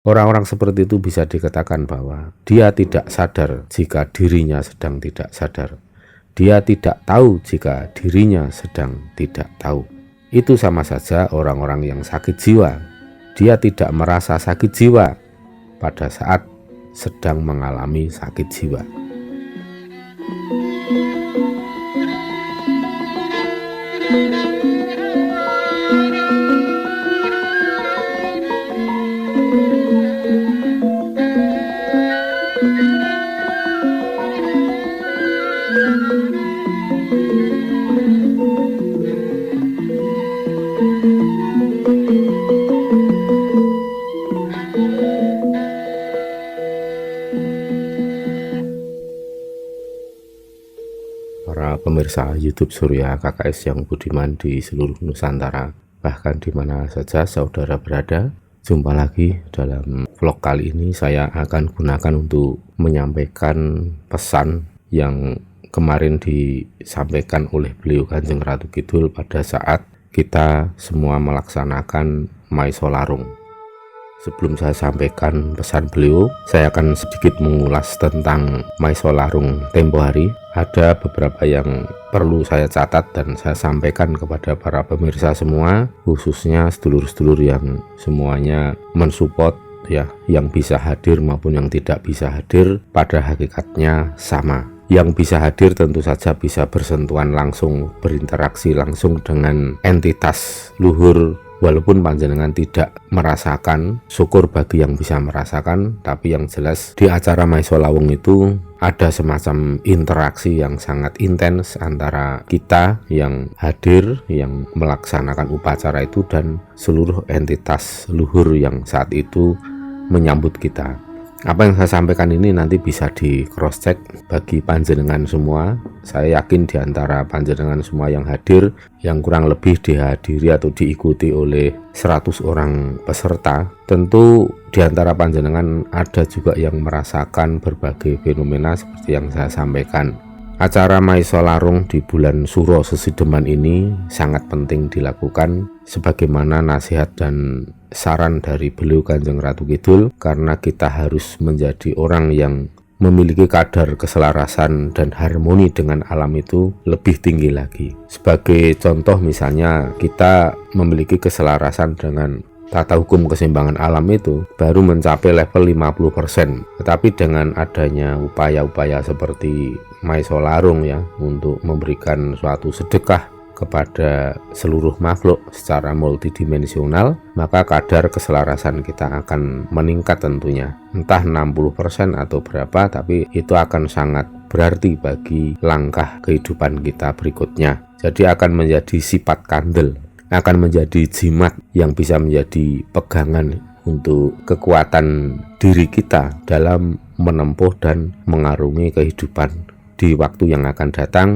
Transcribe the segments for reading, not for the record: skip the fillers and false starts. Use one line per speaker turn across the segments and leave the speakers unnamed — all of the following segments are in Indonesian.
Orang-orang seperti itu bisa dikatakan bahwa dia tidak sadar jika dirinya sedang tidak sadar. Dia tidak tahu jika dirinya sedang tidak tahu. Itu sama saja orang-orang yang sakit jiwa. Dia tidak merasa sakit jiwa pada saat sedang mengalami sakit jiwa. Para pemirsa YouTube Surya KKS yang budiman di seluruh Nusantara, bahkan di mana saja saudara berada, jumpa lagi dalam vlog kali ini. Saya akan gunakan untuk menyampaikan pesan yang kemarin disampaikan oleh beliau Kanjeng Ratu Kidul pada saat kita semua melaksanakan Maisolarung. Sebelum saya sampaikan pesan beliau, saya akan sedikit mengulas tentang Maisolarung tempo hari. Ada beberapa yang perlu saya catat dan saya sampaikan kepada para pemirsa semua, khususnya sedulur-sedulur yang semuanya mensupport ya, yang bisa hadir maupun yang tidak bisa hadir pada hakikatnya sama. Yang bisa hadir tentu saja bisa bersentuhan langsung, berinteraksi langsung dengan entitas luhur. Walaupun panjenengan tidak merasakan, syukur bagi yang bisa merasakan, tapi yang jelas di acara Maisolawung itu ada semacam interaksi yang sangat intens antara kita yang hadir, yang melaksanakan upacara itu, dan seluruh entitas luhur yang saat itu menyambut kita. Apa yang saya sampaikan ini nanti bisa di cross check bagi panjenengan semua. Saya yakin di antara panjenengan semua yang hadir, yang kurang lebih dihadiri atau diikuti oleh 100 orang peserta, tentu di antara panjenengan ada juga yang merasakan berbagai fenomena seperti yang saya sampaikan. Acara Maisolarung di bulan Suro Sesideman ini sangat penting dilakukan sebagaimana nasihat dan saran dari beliau Kanjeng Ratu Kidul, karena kita harus menjadi orang yang memiliki kadar keselarasan dan harmoni dengan alam itu lebih tinggi lagi. Sebagai contoh misalnya kita memiliki keselarasan dengan tata hukum keseimbangan alam itu baru mencapai level 50%. Tetapi dengan adanya upaya-upaya seperti Maisolarung ya, untuk memberikan suatu sedekah kepada seluruh makhluk secara multidimensional, maka kadar keselarasan kita akan meningkat tentunya. Entah 60% atau berapa, tapi itu akan sangat berarti bagi langkah kehidupan kita berikutnya. Jadi akan menjadi sifat kandel, akan menjadi jimat yang bisa menjadi pegangan untuk kekuatan diri kita dalam menempuh dan mengarungi kehidupan di waktu yang akan datang,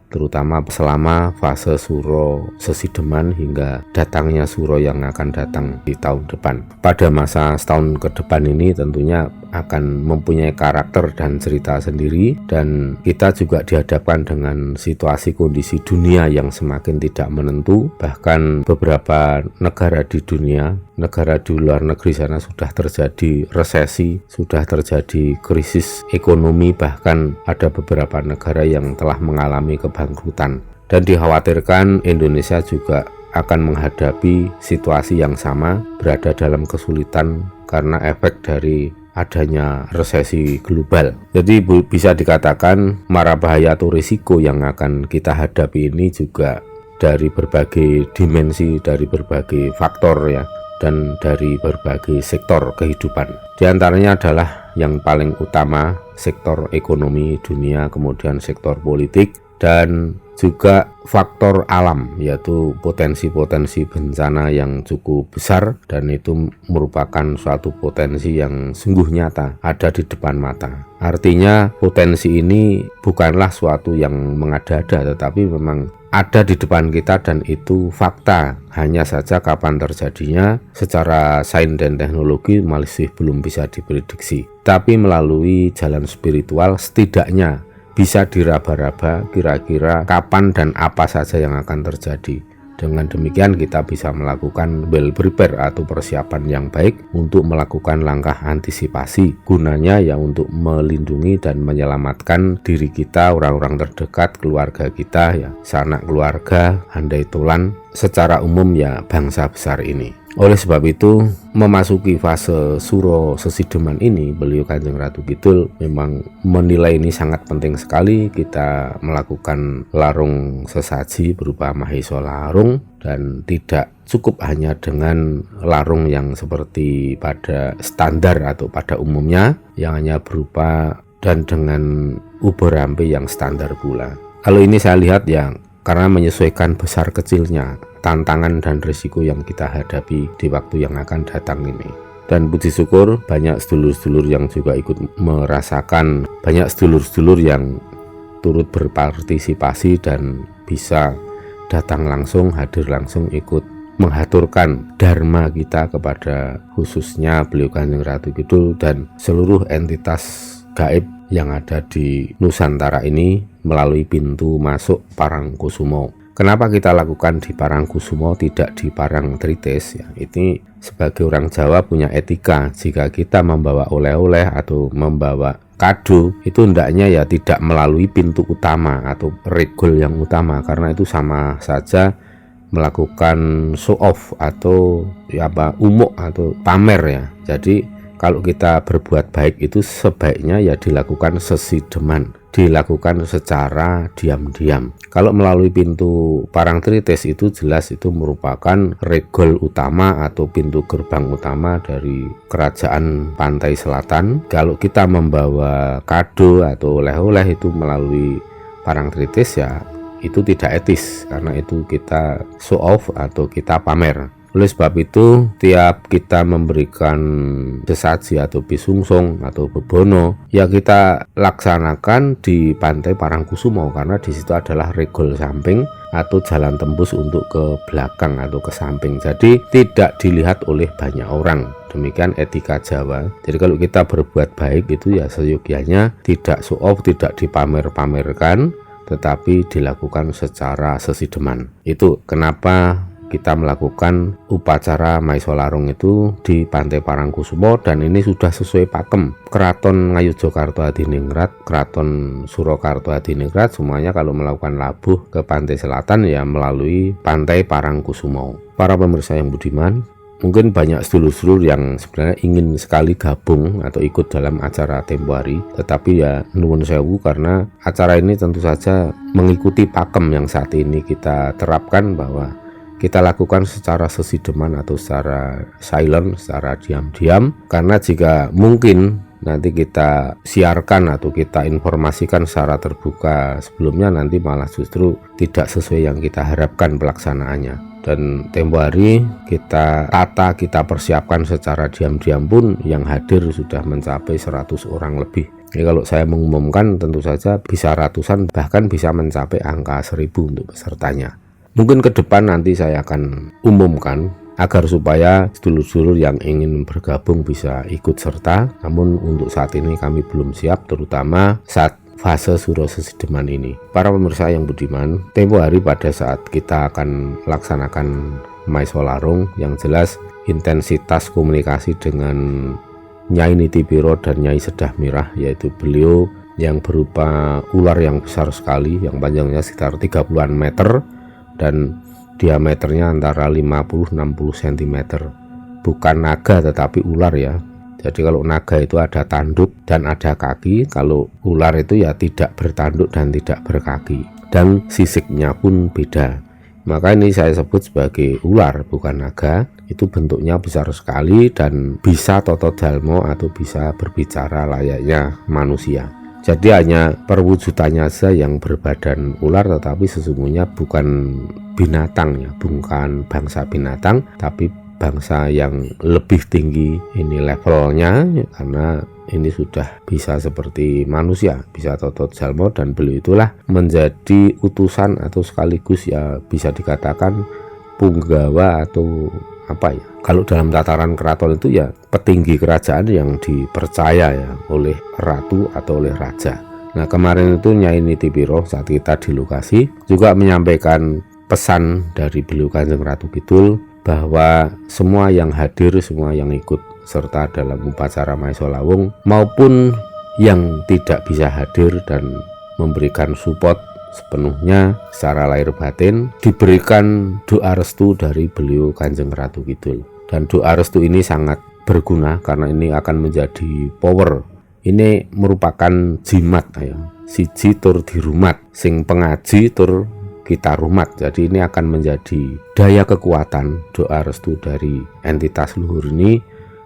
terutama selama fase Suro Sesideman hingga datangnya Suro yang akan datang di tahun depan. Pada masa setahun ke depan ini tentunya akan mempunyai karakter dan cerita sendiri, dan kita juga dihadapkan dengan situasi kondisi dunia yang semakin tidak menentu. Bahkan beberapa negara di dunia, negara di luar negeri sana sudah terjadi resesi, sudah terjadi krisis ekonomi, bahkan ada beberapa negara yang telah mengalami kebangkrutan. Dan dikhawatirkan Indonesia juga akan menghadapi situasi yang sama, berada dalam kesulitan karena efek dari adanya resesi global. Jadi bisa dikatakan mara bahaya atau risiko yang akan kita hadapi ini juga dari berbagai dimensi, dari berbagai faktor ya, dan dari berbagai sektor kehidupan. Di antaranya adalah yang paling utama sektor ekonomi dunia, kemudian sektor politik, dan juga faktor alam, yaitu potensi-potensi bencana yang cukup besar, dan itu merupakan suatu potensi yang sungguh nyata ada di depan mata. Artinya potensi ini bukanlah suatu yang mengada-ada, tetapi memang ada di depan kita dan itu fakta. Hanya saja kapan terjadinya secara sains dan teknologi masih belum bisa diprediksi. Tapi melalui jalan spiritual setidaknya bisa diraba-raba kira-kira kapan dan apa saja yang akan terjadi. Dengan demikian kita bisa melakukan well prepare atau persiapan yang baik untuk melakukan langkah antisipasi. Gunanya ya untuk melindungi dan menyelamatkan diri kita, orang-orang terdekat, keluarga kita, ya sanak keluarga, handai tolan, secara umum ya bangsa besar ini. Oleh sebab itu, memasuki fase Suro Sesideman ini, beliau Kanjeng Ratu Kidul memang menilai ini sangat penting sekali kita melakukan larung sesaji berupa Mahesa Larung, dan tidak cukup hanya dengan larung yang seperti pada standar atau pada umumnya yang hanya berupa dan dengan ubur rampe yang standar pula. Kalau ini saya lihat ya karena menyesuaikan besar kecilnya tantangan dan risiko yang kita hadapi di waktu yang akan datang ini. Dan puji syukur banyak sedulur-sedulur yang juga ikut merasakan, banyak sedulur-sedulur yang turut berpartisipasi dan bisa datang langsung, hadir langsung, ikut menghaturkan dharma kita kepada khususnya beliau Kanjeng Ratu Kidul dan seluruh entitas gaib yang ada di Nusantara ini melalui pintu masuk Parangkusumo. Kenapa kita lakukan di Parangkusumo tidak di Parangtritis ya? Ini sebagai orang Jawa punya etika, jika kita membawa oleh-oleh atau membawa kado itu hendaknya ya tidak melalui pintu utama atau regol yang utama, karena itu sama saja melakukan show off atau ya umuk atau pamer ya. Jadi kalau kita berbuat baik itu sebaiknya ya dilakukan sesideman, dilakukan secara diam-diam. Kalau melalui pintu Parangtritis itu jelas itu merupakan regol utama atau pintu gerbang utama dari kerajaan pantai selatan. Kalau kita membawa kado atau oleh-oleh itu melalui Parangtritis ya itu tidak etis, karena itu kita show off atau kita pamer. Oleh sebab itu, tiap kita memberikan sesaji atau pisungsung atau bebono, ya kita laksanakan di pantai Parangkusumo, karena di situ adalah regol samping atau jalan tembus untuk ke belakang atau ke samping. Jadi tidak dilihat oleh banyak orang. Demikian etika Jawa. Jadi kalau kita berbuat baik itu ya seyogyanya tidak show off, tidak dipamer-pamerkan, tetapi dilakukan secara sesideman. Itu kenapa kita melakukan upacara Mahesa Larung itu di Pantai Parangkusumo, dan ini sudah sesuai pakem. Keraton Ngayogyakarta Hadiningrat, Keraton Surakarta Hadiningrat, semuanya kalau melakukan labuh ke pantai selatan ya melalui Pantai Parangkusumo. Para pemirsa yang budiman, mungkin banyak sedulur-sedulur yang sebenarnya ingin sekali gabung atau ikut dalam acara tempo hari, tetapi ya nuwun sewu karena acara ini tentu saja mengikuti pakem yang saat ini kita terapkan, bahwa kita lakukan secara sesideman atau secara silent, secara diam-diam. Karena jika mungkin nanti kita siarkan atau kita informasikan secara terbuka sebelumnya, nanti malah justru tidak sesuai yang kita harapkan pelaksanaannya. Dan tempo hari kita tata, kita persiapkan secara diam-diam pun yang hadir sudah mencapai 100 orang lebih. Jadi kalau saya mengumumkan tentu saja bisa ratusan, bahkan bisa mencapai angka 1000 untuk pesertanya. Mungkin ke depan nanti saya akan umumkan agar supaya sedulur-sedulur yang ingin bergabung bisa ikut serta. Namun untuk saat ini kami belum siap, terutama saat fase Suro Sesideman ini. Para pemirsa yang budiman, tempo hari pada saat kita akan laksanakan Mahesa Larung, yang jelas intensitas komunikasi dengan Nyai Nitipiro dan Nyai Sedah Mirah, yaitu beliau yang berupa ular yang besar sekali, yang panjangnya sekitar 30-an meter dan diameternya antara 50-60 cm. Bukan naga tetapi ular ya. Jadi kalau naga itu ada tanduk dan ada kaki, kalau ular itu ya tidak bertanduk dan tidak berkaki, dan sisiknya pun beda. Maka ini saya sebut sebagai ular bukan naga. Itu bentuknya besar sekali dan bisa toto dalmo atau bisa berbicara layaknya manusia. Jadi hanya perwujudannya saja yang berbadan ular, tetapi sesungguhnya bukan binatang ya, bukan bangsa binatang, tapi bangsa yang lebih tinggi ini levelnya, karena ini sudah bisa seperti manusia, bisa toto jalmo, dan beliau itulah menjadi utusan atau sekaligus ya bisa dikatakan punggawa atau apa ya, kalau dalam tataran keraton itu ya petinggi kerajaan yang dipercaya ya oleh ratu atau oleh raja. Nah kemarin itu Nyai Nitipiro saat kita di lokasi juga menyampaikan pesan dari beliau Kanjeng Ratu Kidul bahwa semua yang hadir, semua yang ikut serta dalam upacara Maesa Lawung maupun yang tidak bisa hadir dan memberikan support sepenuhnya secara lahir batin, diberikan doa restu dari beliau Kanjeng Ratu Kidul. Dan doa restu ini sangat berguna karena ini akan menjadi power. Ini merupakan jimat ya. Siji tur dirumat, sing pengaji tur kita rumat. Jadi ini akan menjadi daya kekuatan. Doa restu dari entitas luhur ini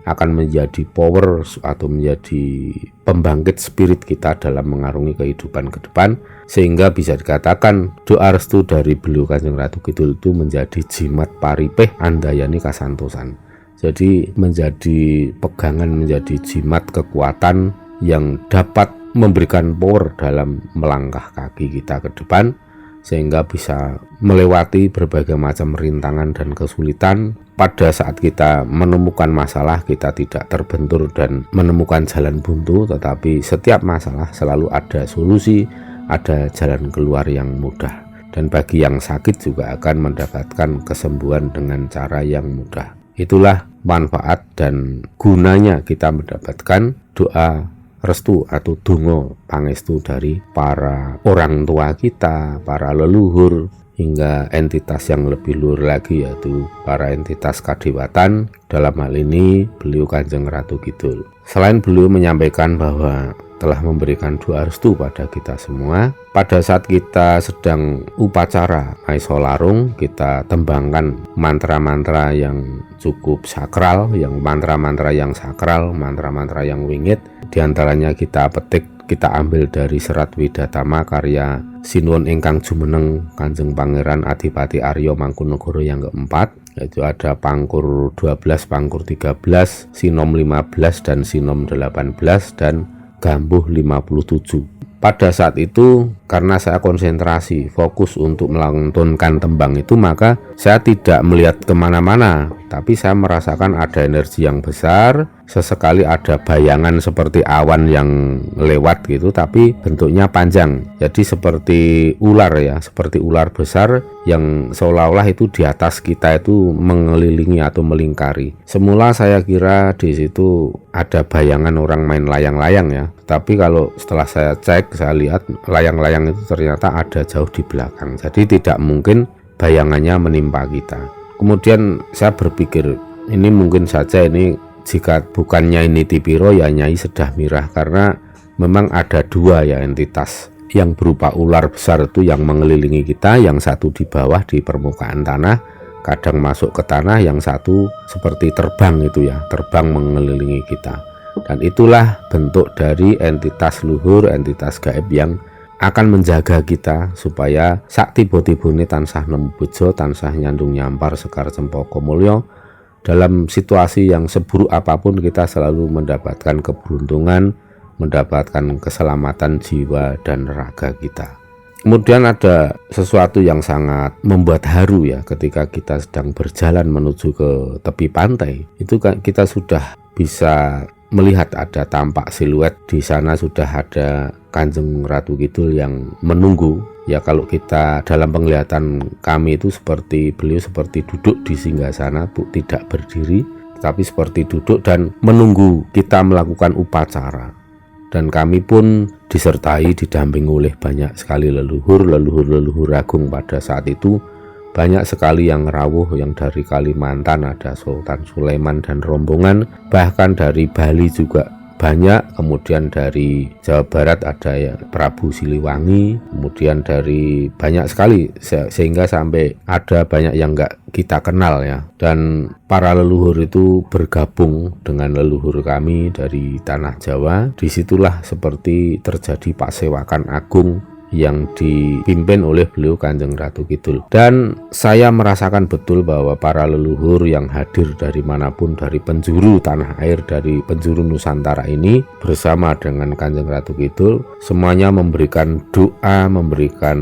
akan menjadi power atau menjadi pembangkit spirit kita dalam mengarungi kehidupan ke depan, sehingga bisa dikatakan doa restu dari beliau Kanjeng Ratu Kidul itu menjadi jimat paripeh andayani kasantosan. Jadi menjadi pegangan, menjadi jimat kekuatan yang dapat memberikan power dalam melangkah kaki kita ke depan, sehingga bisa melewati berbagai macam rintangan dan kesulitan. Pada saat kita menemukan masalah, kita tidak terbentur dan menemukan jalan buntu, tetapi setiap masalah selalu ada solusi, ada jalan keluar yang mudah. Dan bagi yang sakit juga akan mendapatkan kesembuhan dengan cara yang mudah. Itulah manfaat dan gunanya kita mendapatkan doa restu atau donga pangestu dari para orang tua kita, para leluhur, hingga entitas yang lebih luhur lagi, yaitu para entitas kadewatan, dalam hal ini beliau Kanjeng Ratu Kidul. Selain beliau menyampaikan bahwa telah memberikan doa restu pada kita semua, pada saat kita sedang upacara Maesa Larung, kita tembangkan mantra-mantra yang cukup sakral, yang mantra-mantra yang sakral, mantra-mantra yang wingit. Di antaranya kita petik, kita ambil dari Serat Widatama karya Sinuwun Ingkang Jumeneng Kanjeng Pangeran Adipati Arya Mangkunagara yang keempat, yaitu ada Pangkur 12, Pangkur 13, Sinom 15 dan Sinom 18 dan Gambuh 57. Pada saat itu karena saya konsentrasi fokus untuk melantunkan tembang itu, maka saya tidak melihat kemana-mana, tapi saya merasakan ada energi yang besar. Sesekali ada bayangan seperti awan yang lewat gitu, tapi bentuknya panjang, jadi seperti ular ya, seperti ular besar yang seolah-olah itu di atas kita itu mengelilingi atau melingkari. Semula saya kira di situ ada bayangan orang main layang-layang ya, tapi kalau setelah saya cek, saya lihat layang-layang itu ternyata ada jauh di belakang, jadi tidak mungkin bayangannya menimpa kita. Kemudian saya berpikir, ini mungkin saja ini jika bukannya ini Tipiro ya Nyai Sedah Mirah, karena memang ada dua ya entitas yang berupa ular besar itu yang mengelilingi kita, yang satu di bawah di permukaan tanah, kadang masuk ke tanah, yang satu seperti terbang itu ya, terbang mengelilingi kita. Dan itulah bentuk dari entitas luhur, entitas gaib yang akan menjaga kita supaya sak tiba-tibane tansah nemu bejo, tansah nyandung nyampar sekar cempaka mulya. Dalam situasi yang seburuk apapun kita selalu mendapatkan keberuntungan, mendapatkan keselamatan jiwa dan raga kita. Kemudian ada sesuatu yang sangat membuat haru ya, ketika kita sedang berjalan menuju ke tepi pantai, itu kan kita sudah bisa melihat ada tampak siluet. Di sana sudah ada Kanjeng Ratu Kidul yang menunggu. Ya kalau kita dalam penglihatan kami itu seperti beliau seperti duduk di singgasana, tidak berdiri, tapi seperti duduk dan menunggu kita melakukan upacara. Dan kami pun disertai, didampingi oleh banyak sekali leluhur agung pada saat itu. Banyak sekali yang rawuh, yang dari Kalimantan ada Sultan Sulaiman dan rombongan, bahkan dari Bali juga banyak, kemudian dari Jawa Barat ada ya Prabu Siliwangi, kemudian dari banyak sekali, sehingga sampai ada banyak yang nggak kita kenal ya. Dan para leluhur itu bergabung dengan leluhur kami dari tanah Jawa. Disitulah seperti terjadi pasewakan agung yang dipimpin oleh beliau Kanjeng Ratu Kidul. Dan saya merasakan betul bahwa para leluhur yang hadir dari manapun, dari penjuru tanah air, dari penjuru Nusantara ini, bersama dengan Kanjeng Ratu Kidul, semuanya memberikan doa, memberikan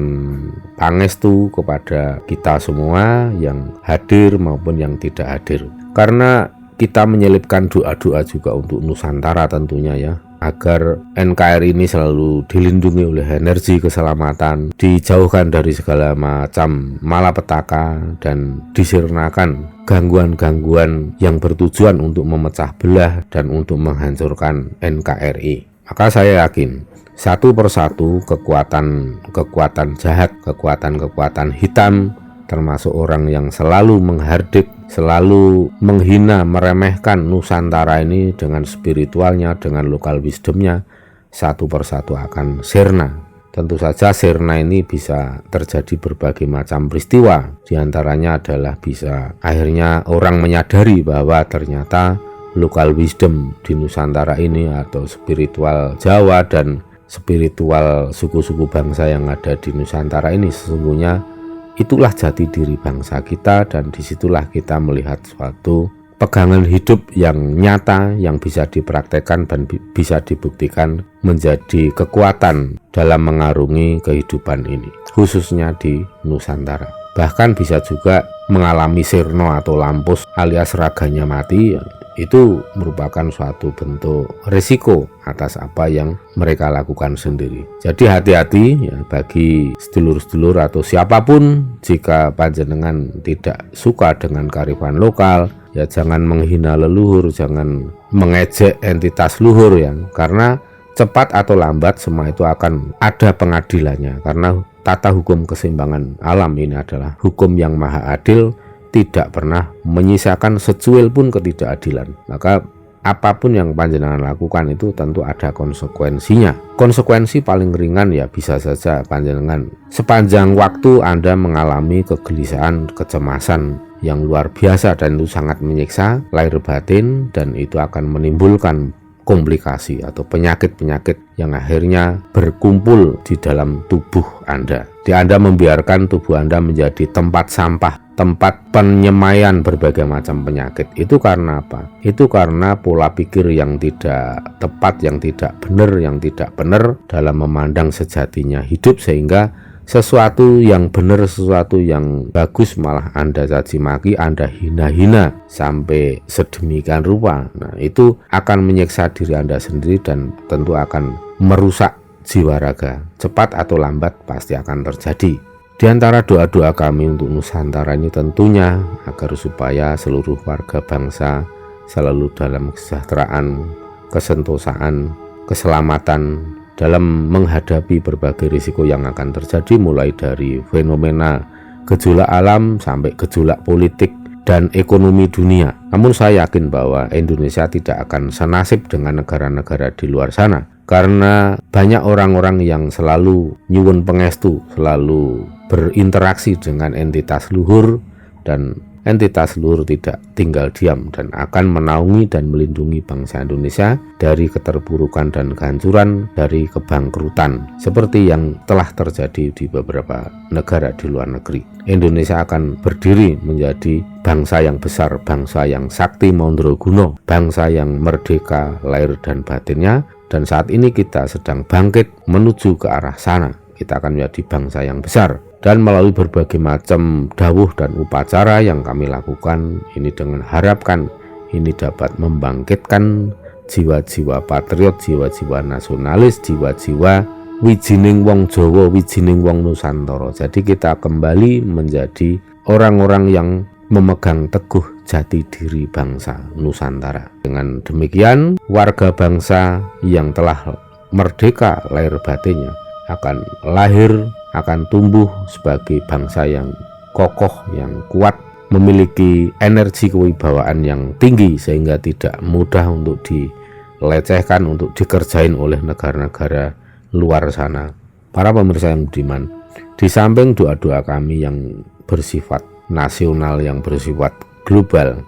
pangestu kepada kita semua yang hadir maupun yang tidak hadir. Karena kita menyelipkan doa-doa juga untuk Nusantara tentunya ya, agar NKRI ini selalu dilindungi oleh energi keselamatan, dijauhkan dari segala macam malapetaka, dan disirnakan gangguan-gangguan yang bertujuan untuk memecah belah dan untuk menghancurkan NKRI. Maka saya yakin satu persatu kekuatan jahat, kekuatan hitam, termasuk orang yang selalu menghardik, selalu menghina, meremehkan Nusantara ini dengan spiritualnya, dengan lokal wisdomnya, satu persatu akan sirna. Tentu saja sirna ini bisa terjadi berbagai macam peristiwa. Di antaranya adalah bisa akhirnya orang menyadari bahwa ternyata lokal wisdom di Nusantara ini atau spiritual Jawa dan spiritual suku-suku bangsa yang ada di Nusantara ini sesungguhnya itulah jati diri bangsa kita, dan disitulah kita melihat suatu pegangan hidup yang nyata, yang bisa dipraktekkan dan bisa dibuktikan menjadi kekuatan dalam mengarungi kehidupan ini, khususnya di Nusantara. Bahkan bisa juga mengalami sirno atau lampus alias raganya mati, itu merupakan suatu bentuk risiko atas apa yang mereka lakukan sendiri. Jadi hati-hati ya, bagi sedulur-sedulur atau siapapun, jika panjenengan tidak suka dengan kearifan lokal, ya jangan menghina leluhur, jangan mengejek entitas luhur ya, karena cepat atau lambat semua itu akan ada pengadilannya, karena tata hukum keseimbangan alam ini adalah hukum yang maha adil, tidak pernah menyisakan secuil pun ketidakadilan. Maka apapun yang panjenengan lakukan itu tentu ada konsekuensinya. Konsekuensi paling ringan ya bisa saja panjenengan sepanjang waktu Anda mengalami kegelisahan, kecemasan yang luar biasa, dan itu sangat menyiksa lahir batin, dan itu akan menimbulkan komplikasi atau penyakit-penyakit yang akhirnya berkumpul di dalam tubuh Anda. Anda membiarkan tubuh Anda menjadi tempat sampah, tempat penyemaian berbagai macam penyakit. Itu karena apa? Itu karena pola pikir yang tidak tepat, yang tidak benar dalam memandang sejatinya hidup, sehingga sesuatu yang benar, sesuatu yang bagus malah Anda caci maki, Anda hina-hina sampai sedemikian rupa. Nah, itu akan menyiksa diri Anda sendiri dan tentu akan merusak jiwa raga. Cepat atau lambat pasti akan terjadi. Di antara doa-doa kami untuk Nusantara ini tentunya agar supaya seluruh warga bangsa selalu dalam kesejahteraan, kesentosaan, keselamatan dalam menghadapi berbagai risiko yang akan terjadi, mulai dari fenomena gejolak alam sampai gejolak politik dan ekonomi dunia. Namun saya yakin bahwa Indonesia tidak akan senasib dengan negara-negara di luar sana, karena banyak orang-orang yang selalu nyuwun pengestu, selalu berinteraksi dengan entitas luhur, dan entitas luhur tidak tinggal diam dan akan menaungi dan melindungi bangsa Indonesia dari keterpurukan dan kehancuran, dari kebangkrutan seperti yang telah terjadi di beberapa negara di luar negeri. Indonesia akan berdiri menjadi bangsa yang besar, bangsa yang sakti mandraguna, bangsa yang merdeka lahir dan batinnya, dan saat ini kita sedang bangkit menuju ke arah sana. Kita akan menjadi bangsa yang besar. Dan melalui berbagai macam dawuh dan upacara yang kami lakukan ini, dengan harapkan ini dapat membangkitkan jiwa-jiwa patriot, jiwa-jiwa nasionalis, jiwa-jiwa wijining wong Jawa, wijining wong Nusantara. Jadi kita kembali menjadi orang-orang yang memegang teguh jati diri bangsa Nusantara. Dengan demikian, warga bangsa yang telah merdeka lahir batinnya akan lahir, akan tumbuh sebagai bangsa yang kokoh, yang kuat, memiliki energi kewibawaan yang tinggi, sehingga tidak mudah untuk dilecehkan, untuk dikerjain oleh negara-negara luar sana. Para pemirsa yang budiman, di samping doa-doa kami yang bersifat nasional, yang bersifat global,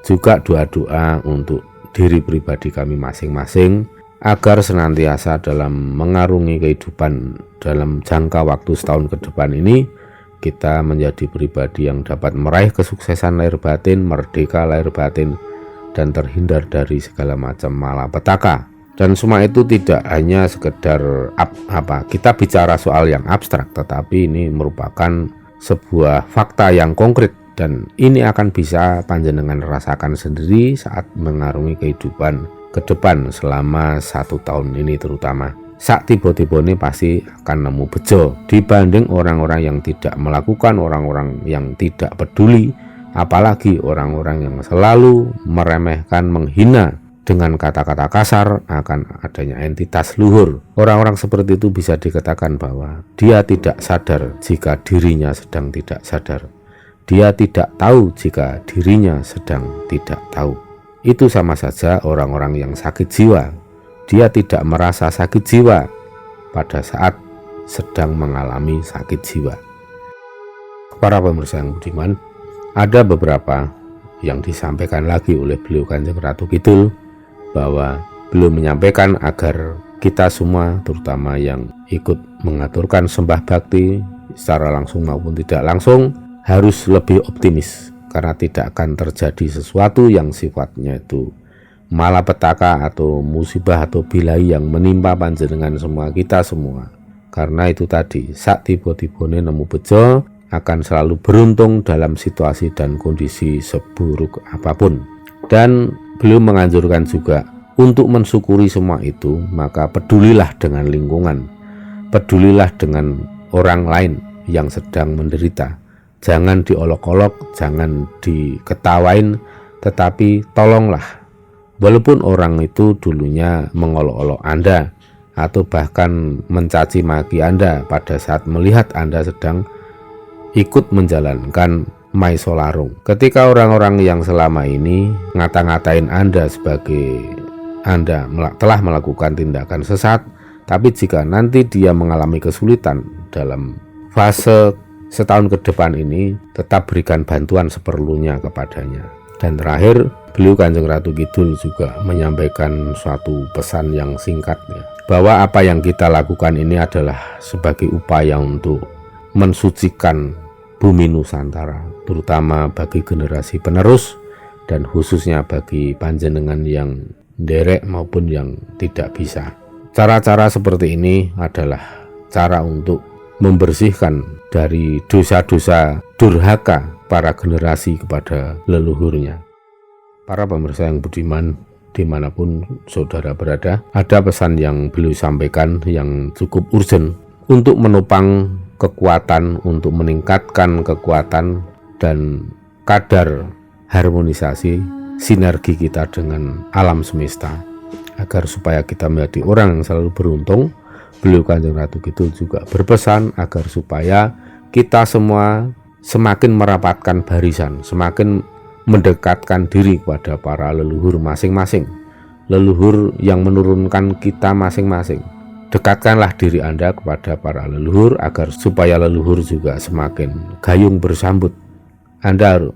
juga doa-doa untuk diri pribadi kami masing-masing, agar senantiasa dalam mengarungi kehidupan dalam jangka waktu setahun ke depan ini, kita menjadi pribadi yang dapat meraih kesuksesan lahir batin, merdeka lahir batin, dan terhindar dari segala macam malapetaka. Dan semua itu tidak hanya sekedar kita bicara soal yang abstrak, tetapi ini merupakan sebuah fakta yang konkret, dan ini akan bisa panjenengan rasakan sendiri saat mengarungi kehidupan ke depan selama 1 tahun ini terutama. Sak tiba-tibane pasti akan nemu bejo dibanding orang-orang yang tidak melakukan, orang-orang yang tidak peduli, apalagi orang-orang yang selalu meremehkan, menghina dengan kata-kata kasar akan adanya entitas luhur. Orang-orang seperti itu bisa dikatakan bahwa dia tidak sadar jika dirinya sedang tidak sadar. Dia tidak tahu jika dirinya sedang tidak tahu. Itu sama saja orang-orang yang sakit jiwa. Dia tidak merasa sakit jiwa pada saat sedang mengalami sakit jiwa. Para pemirsa yang budiman, ada beberapa yang disampaikan lagi oleh beliau Kanjeng Ratu Kidul, bahwa beliau menyampaikan agar kita semua, terutama yang ikut mengaturkan sembah bakti secara langsung maupun tidak langsung, harus lebih optimis, karena tidak akan terjadi sesuatu yang sifatnya itu malapetaka atau musibah atau bilai yang menimpa panjenengan semua, kita semua. Karena itu tadi, sak tiba-tibane nemu bejo akan selalu beruntung dalam situasi dan kondisi seburuk apapun. Dan beliau menganjurkan juga untuk mensyukuri semua itu, maka pedulilah dengan lingkungan, pedulilah dengan orang lain yang sedang menderita. Jangan diolok-olok, jangan diketawain, tetapi tolonglah. Walaupun orang itu dulunya mengolok-olok Anda atau bahkan mencaci maki Anda pada saat melihat Anda sedang ikut menjalankan Maisa Larung. Ketika orang-orang yang selama ini ngata-ngatain Anda sebagai Anda telah melakukan tindakan sesat, tapi jika nanti dia mengalami kesulitan dalam fase setahun ke depan ini, tetap berikan bantuan seperlunya kepadanya. Dan terakhir, beliau Kanjeng Ratu Kidul juga menyampaikan suatu pesan yang singkat, bahwa apa yang kita lakukan ini adalah sebagai upaya untuk mensucikan bumi Nusantara, terutama bagi generasi penerus dan khususnya bagi panjenengan yang derek maupun yang tidak bisa. Cara-cara seperti ini adalah cara untuk membersihkan dari dosa-dosa durhaka para generasi kepada leluhurnya. Para pemirsa yang budiman, dimanapun saudara berada, ada pesan yang beliau sampaikan yang cukup urgent untuk menopang kekuatan, untuk meningkatkan kekuatan dan kadar harmonisasi sinergi kita dengan alam semesta, agar supaya kita menjadi orang yang selalu beruntung. Beliau Kanjeng Ratu Kidul juga berpesan agar supaya kita semua semakin merapatkan barisan, semakin mendekatkan diri kepada para leluhur masing-masing, leluhur yang menurunkan kita masing-masing. Dekatkanlah diri Anda kepada para leluhur agar supaya leluhur juga semakin gayung bersambut. Anda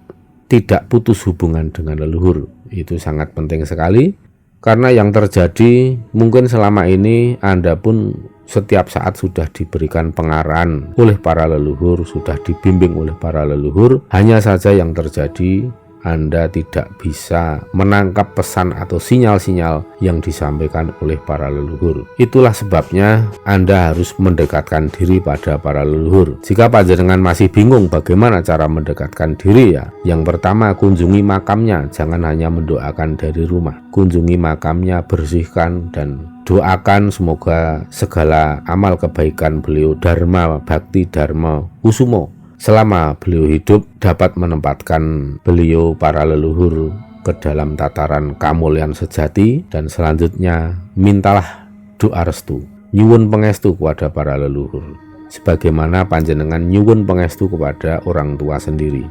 tidak putus hubungan dengan leluhur, itu sangat penting sekali, karena yang terjadi mungkin selama ini Anda pun setiap saat sudah diberikan pengarahan oleh para leluhur, sudah dibimbing oleh para leluhur. Hanya saja yang terjadi, Anda tidak bisa menangkap pesan atau sinyal-sinyal yang disampaikan oleh para leluhur. Itulah sebabnya Anda harus mendekatkan diri pada para leluhur. Jika panjenengan masih bingung bagaimana cara mendekatkan diri, yang pertama, kunjungi makamnya. Jangan hanya mendoakan dari rumah. Kunjungi makamnya, bersihkan dan doakan semoga segala amal kebaikan beliau Dharma Bakti Dharma Kusumo selama beliau hidup dapat menempatkan beliau para leluhur ke dalam tataran kamulian sejati. Dan selanjutnya mintalah doa restu, nyuwun pengestu kepada para leluhur, sebagaimana panjenengan nyuwun pengestu kepada orang tua sendiri.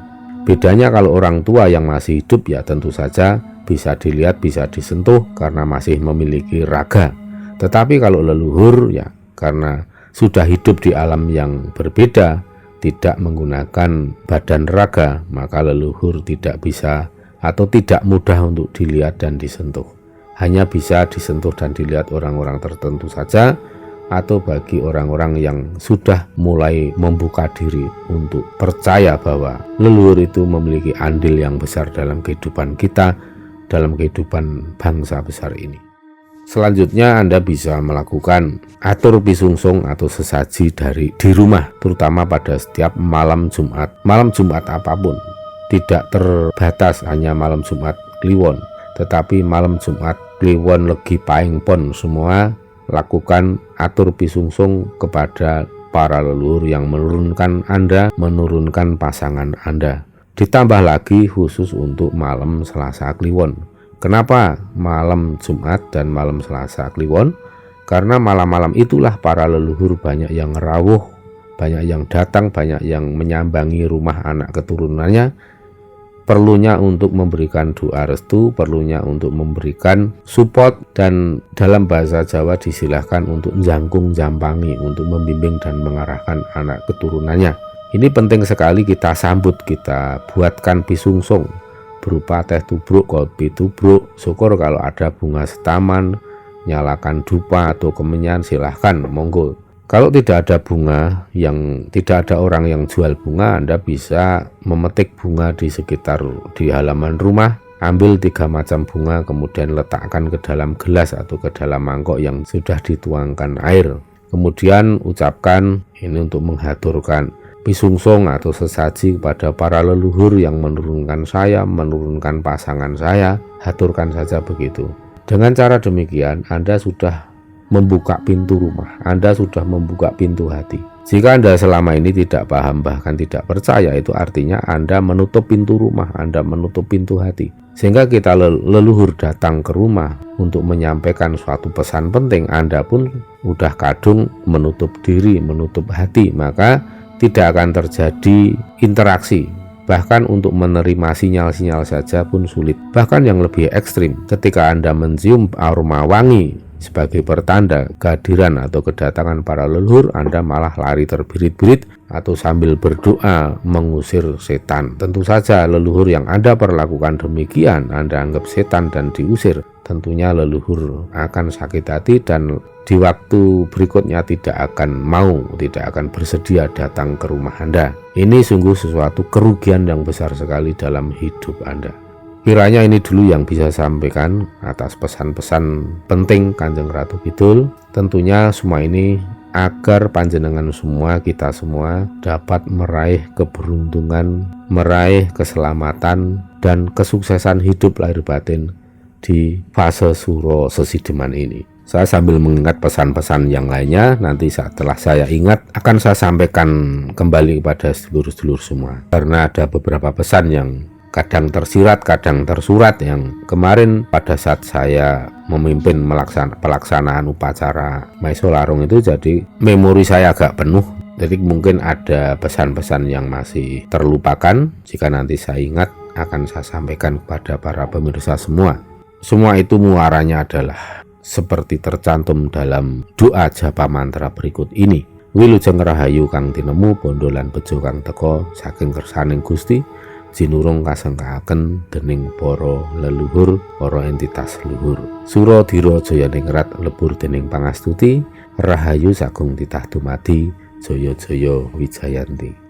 Bedanya kalau orang tua yang masih hidup ya tentu saja bisa dilihat, bisa disentuh karena masih memiliki raga. Tetapi kalau leluhur ya karena sudah hidup di alam yang berbeda, tidak menggunakan badan raga, maka leluhur tidak bisa atau tidak mudah untuk dilihat dan disentuh. Hanya bisa disentuh dan dilihat orang-orang tertentu saja, atau bagi orang-orang yang sudah mulai membuka diri untuk percaya bahwa leluhur itu memiliki andil yang besar dalam kehidupan kita, dalam kehidupan bangsa besar ini. Selanjutnya Anda bisa melakukan atur pisungsung atau sesaji di rumah, terutama pada setiap malam Jumat. Malam Jumat apapun, tidak terbatas hanya malam Jumat Kliwon, tetapi malam Jumat kliwon, legi, paing, pon, semua lakukan atur pisungsung kepada para leluhur yang menurunkan Anda, menurunkan pasangan Anda. Ditambah lagi khusus untuk malam Selasa Kliwon. Kenapa malam Jumat dan malam Selasa Kliwon? Karena malam-malam itulah para leluhur banyak yang rawuh, banyak yang datang, banyak yang menyambangi rumah anak keturunannya. Perlunya untuk memberikan doa restu, perlunya untuk memberikan support, dan dalam bahasa Jawa disilahkan untuk jangkung jampangi, untuk membimbing dan mengarahkan anak keturunannya. Ini penting sekali kita sambut, kita buatkan pisungsung berupa teh tubruk, kopi tubruk, syukur kalau ada bunga setaman, nyalakan dupa atau kemenyan, silahkan, monggo. Kalau tidak ada bunga, yang tidak ada orang yang jual bunga, Anda bisa memetik bunga di sekitar di halaman rumah, ambil 3 macam bunga, kemudian letakkan ke dalam gelas atau ke dalam mangkok yang sudah dituangkan air. Kemudian ucapkan ini untuk menghaturkan pisungsung atau sesaji kepada para leluhur yang menurunkan saya, menurunkan pasangan saya, haturkan saja begitu. Dengan cara demikian Anda sudah membuka pintu rumah, Anda sudah membuka pintu hati. Jika Anda selama ini tidak paham, bahkan tidak percaya, itu artinya Anda menutup pintu rumah, Anda menutup pintu hati. Sehingga kita leluhur datang ke rumah untuk menyampaikan suatu pesan penting, Anda pun udah kadung menutup diri, menutup hati, maka tidak akan terjadi interaksi. Bahkan untuk menerima sinyal-sinyal saja pun sulit. Bahkan yang lebih ekstrim, ketika Anda mencium aroma wangi sebagai pertanda kehadiran atau kedatangan para leluhur, Anda malah lari terbirit-birit atau sambil berdoa mengusir setan. Tentu saja leluhur yang Anda perlakukan demikian, Anda anggap setan dan diusir, tentunya leluhur akan sakit hati dan di waktu berikutnya tidak akan bersedia datang ke rumah Anda. Ini sungguh sesuatu kerugian yang besar sekali dalam hidup Anda. Kiranya ini dulu yang bisa sampaikan atas pesan-pesan penting Kanjeng Ratu Kidul. Tentunya semua ini agar panjenengan semua, kita semua dapat meraih keberuntungan, meraih keselamatan dan kesuksesan hidup lahir batin di fase Suro Sesideman ini. Saya sambil mengingat pesan-pesan yang lainnya, nanti setelah saya ingat akan saya sampaikan kembali kepada sedulur-sedulur semua. Karena ada beberapa pesan yang kadang tersirat, kadang tersurat, yang kemarin pada saat saya memimpin pelaksanaan upacara Maiso Larung itu, jadi memori saya agak penuh. Jadi mungkin ada pesan-pesan yang masih terlupakan. Jika nanti saya ingat akan saya sampaikan kepada para pemirsa semua. Semua itu muaranya adalah seperti tercantum dalam doa japa mantra berikut ini. Wilujeng rahayu kang tinemu, bondo lan bejo kang teka saking kersaning Gusti, jinurung kasengkaaken dening para leluhur, para entitas luhur. Sura dira jaya ningrat lebur dening pangastuti, rahayu sagung titah dumadi, jaya-jaya wijayanti.